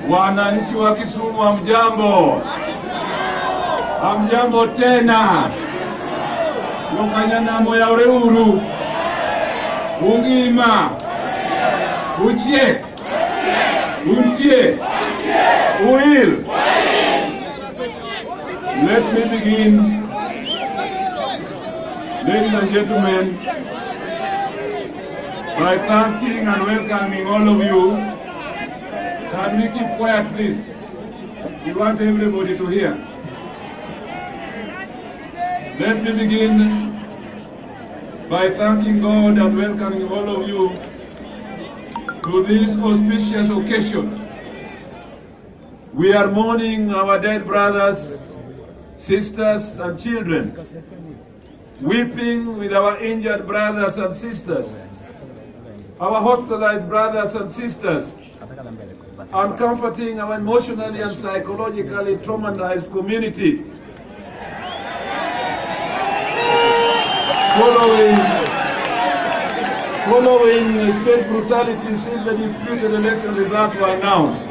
Wananchi wa Kisumu hamjambo. Hamjambo tena. Yokanyana moya ureuru. Ungima. Uchiek. Untie. Uil. Let me begin, ladies and gentlemen, by thanking and welcoming all of you. Can we keep quiet, please? We want everybody to hear. Let me begin by thanking God and welcoming all of you to this auspicious occasion. We are mourning our dead brothers, sisters, and children, weeping with our injured brothers and sisters, our hospitalized brothers and sisters, and comforting our emotionally and psychologically traumatized community. Following state brutality since the disputed election results were announced,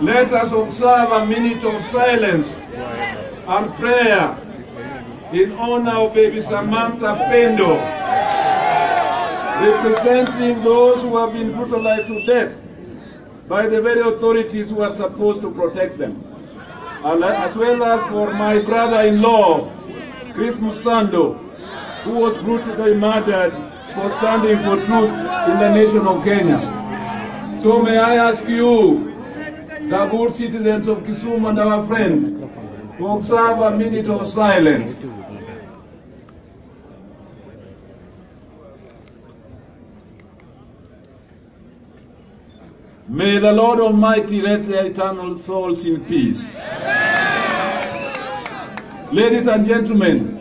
let us observe a minute of silence and prayer in honor of baby Samantha Pendo, representing those who have been brutalized to death by the very authorities who are supposed to protect them, as well as for my brother-in-law, Chris Musando, who was brutally murdered for standing for truth in the nation of Kenya. So may I ask you, the good citizens of Kisumu and our friends, to observe a minute of silence. May the Lord Almighty rest their eternal souls in peace. Ladies and gentlemen,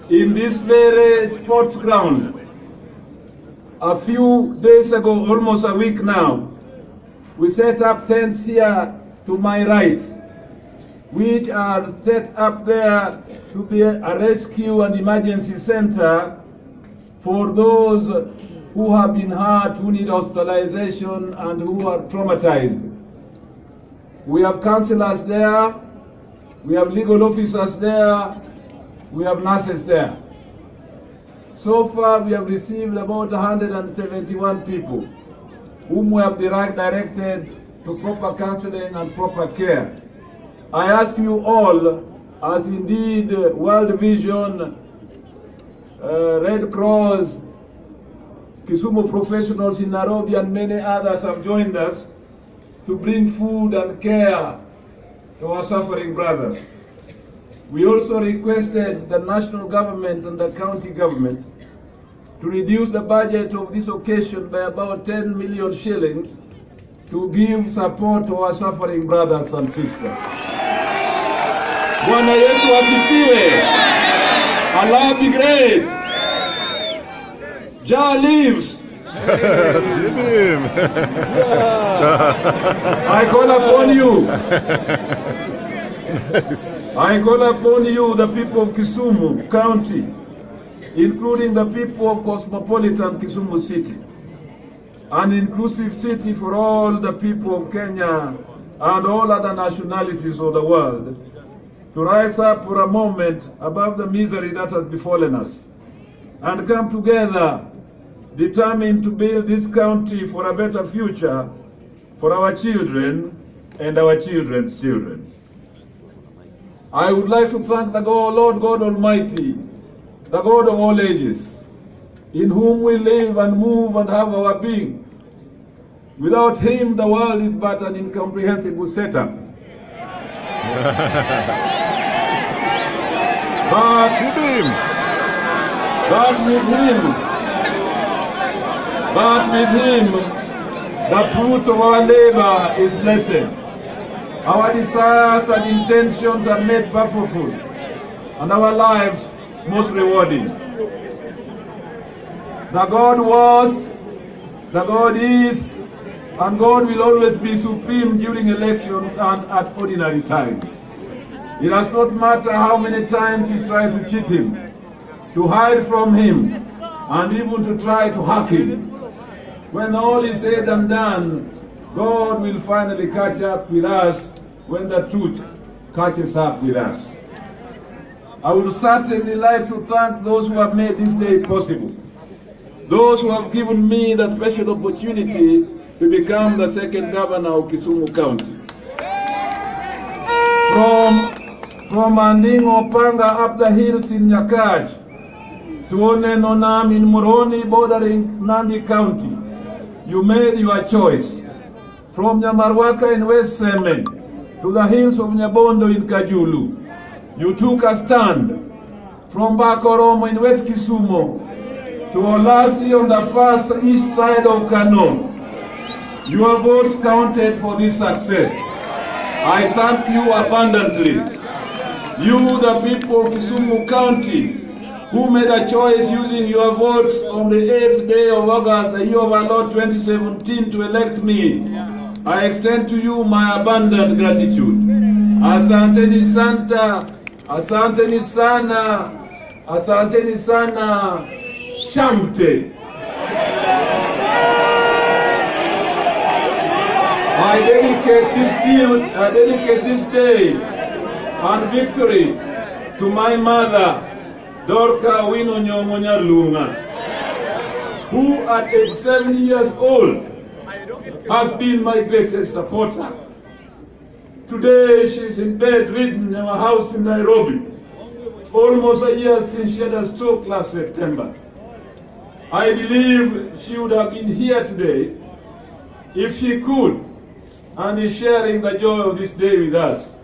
in this very sports ground, a few days ago, almost a week now, we set up tents here to my right, which are set up there to be a rescue and emergency center for those who have been hurt, who need hospitalization, and who are traumatized. We have counselors there, we have legal officers there, we have nurses there. So far, we have received about 171 people whom we have directed to proper counseling and proper care. I ask you all, as indeed World Vision, Red Cross, Kisumu professionals in Nairobi and many others have joined us to bring food and care to our suffering brothers. We also requested the national government and the county government to reduce the budget of this occasion by about 10 million shillings to give support to our suffering brothers and sisters. Bwana Yesu asifiwe. Allah be great. Jah lives. I call upon you. I call upon you, the people of Kisumu County, including the people of cosmopolitan Kisumu City, an inclusive city for all the people of Kenya and all other nationalities of the world, to rise up for a moment above the misery that has befallen us and come together determined to build this country for a better future for our children and our children's children. I would like to thank the Lord God Almighty, the God of all ages, in whom we live and move and have our being. Without him, the world is but an incomprehensible setup. But with him, the fruit of our labor is blessed. Our desires and intentions are made powerful, and our lives most rewarding. The God was, the God is, and God will always be supreme during elections and at ordinary times. It does not matter how many times we try to cheat him, to hide from him, and even to try to hack him. When all is said and done, God will finally catch up with us when the truth catches up with us. I would certainly like to thank those who have made this day possible. Those who have given me the special opportunity to become the second governor of Kisumu County. From Andingo Panga up the hills in Nyakach to Onenonam in Muroni bordering Nandi County, you made your choice. From Nyamarwaka in West Seme to the hills of Nyabondo in Kajulu, you took a stand. From Bakoromo in West Kisumu to Olasi on the far east side of Kano, your votes counted for this success. I thank you abundantly. You, the people of Kisumu County, who made a choice using your votes on the 8th day of August, the year of our Lord 2017, to elect me, I extend to you my abundant gratitude. Asanteni Santa, asanteni sana, asanteni sana, Shamte. I dedicate this day and victory to my mother, Dorka Wino Nyomonya Lunga, who at 87 years old has been my greatest supporter. Today she is in bed ridden in our house in Nairobi, almost a year since she had a stroke last September. I believe she would have been here today if she could, and is sharing the joy of this day with us.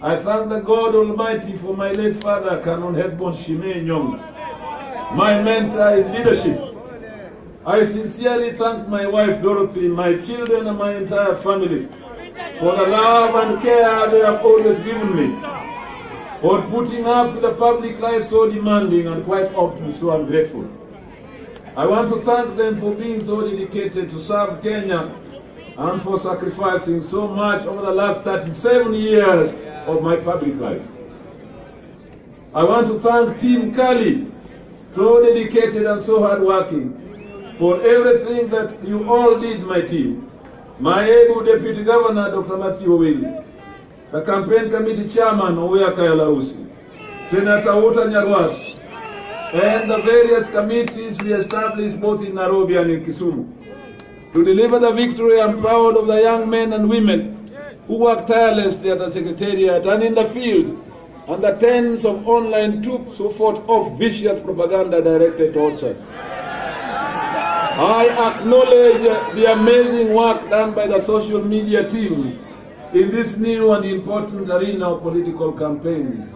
I thank the God Almighty for my late father, Canon Hesbon Shime Nyong, my mentor in leadership. I sincerely thank my wife Dorothy, my children and my entire family for the love and care they have always given me, for putting up with a public life so demanding and quite often so ungrateful. I want to thank them for being so dedicated to serve Kenya and for sacrificing so much over the last 37 years of my public life. I want to thank Team Kali, so dedicated and so hardworking, for everything that you all did, my team. My able Deputy Governor, Dr. Matthew Owili, the Campaign Committee Chairman, Owea Kayalausi, Senator Uta Nyarwath, and the various committees we established both in Nairobi and in Kisumu. To deliver the victory, I'm proud of the young men and women who worked tirelessly at the Secretariat and in the field, and the tens of online troops who fought off vicious propaganda directed towards us. I acknowledge the amazing work done by the social media teams in this new and important arena of political campaigns.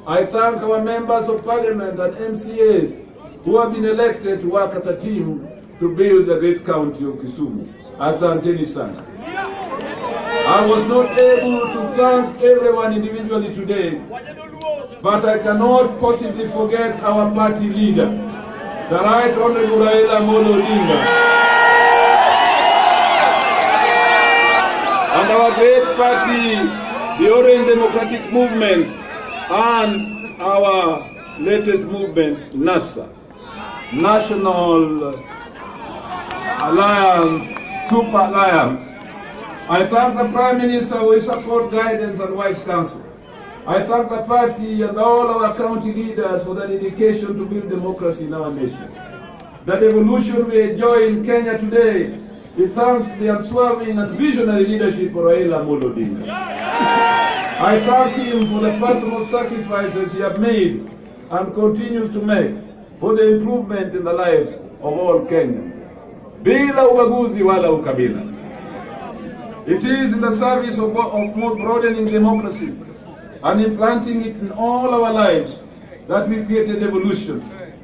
I thank our members of parliament and MCAs who have been elected to work as a team to build the great county of Kisumu. Asanteni sana. I was not able to thank everyone individually today, but I cannot possibly forget our party leader, the Right Honorable Raila Amolo Odinga, and our great party, the Orange Democratic Movement, and our latest movement, NASA, National Alliance, Super Alliance. I thank the Prime Minister for his support, guidance, and wise counsel. I thank the party and all our county leaders for their dedication to build democracy in our nation. The revolution we enjoy in Kenya today is thanks to the unswerving and visionary leadership of Raila Amolo Odinga. I thank him for the personal sacrifices he has made and continues to make for the improvement in the lives of all Kenyans. Bila ubaguzi wala ukabila. It is in the service of more broadening democracy and implanting it in all our lives that we created evolution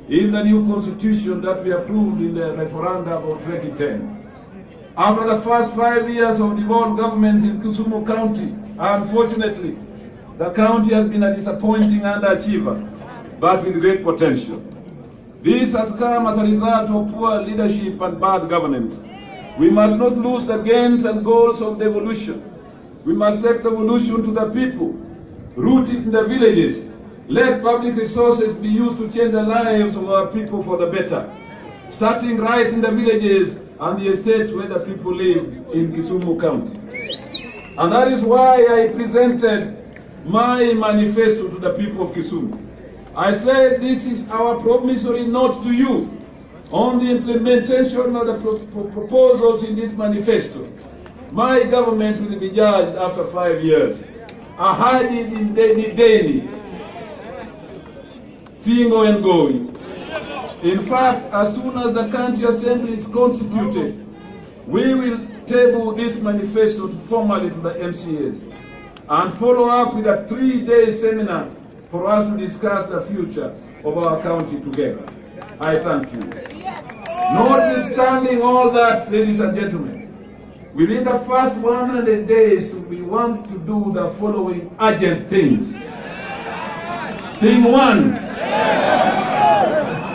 in the new constitution that we approved in the referendum of 2010. After the first 5 years of devolved government in Kisumu County, unfortunately, the county has been a disappointing underachiever, but with great potential. This has come as a result of poor leadership and bad governance. We must not lose the gains and goals of devolution. We must take devolution to the people, root it in the villages, let public resources be used to change the lives of our people for the better. starting right in the villages and the estates where the people live in Kisumu County. And that is why I presented my manifesto to the people of Kisumu. I said this is our promissory note to you on the implementation of the proposals in this manifesto. My government will be judged after 5 years. Ahadi in deni, single and going. In fact, as soon as the country assembly is constituted, we will table this manifesto formally to the MCAs and follow up with a 3-day seminar for us to discuss the future of our county together. I thank you. Notwithstanding all that, ladies and gentlemen, within the first 100 days, we want to do the following urgent things. Thing 1,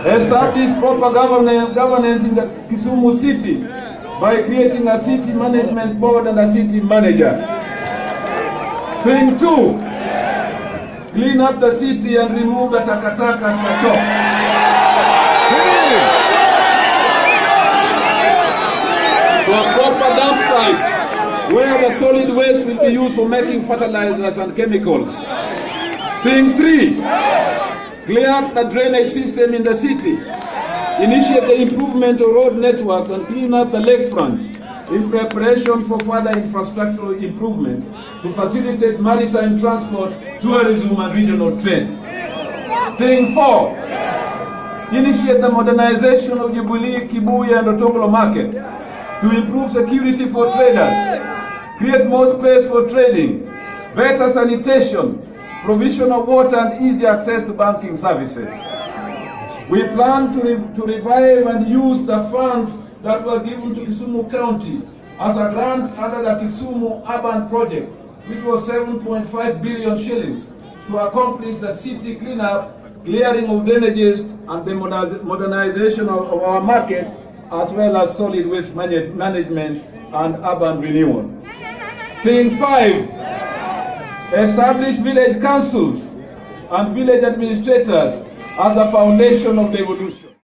establish proper governance in the Kisumu city by creating a city management board and a city manager. Thing 2, clean up the city and remove the takataka at the top. To a proper dump site where the solid waste will be used for making fertilizers and chemicals. Thing 3, clear up the drainage system in the city. Initiate the improvement of road networks and clean up the lakefront in preparation for further infrastructural improvement to facilitate maritime transport, tourism and regional trade. Thing 4, initiate the modernization of Jubilee, Kibuye and Otongolo markets to improve security for traders, create more space for trading, better sanitation, provision of water and easy access to banking services. We plan to revive and use the funds that were given to Kisumu County as a grant under the Kisumu Urban Project, which was 7.5 billion shillings, to accomplish the city cleanup, clearing of drainages, and the modernization of our markets, as well as solid waste management and urban renewal. Thing 5, establish village councils and village administrators as the foundation of the evolution.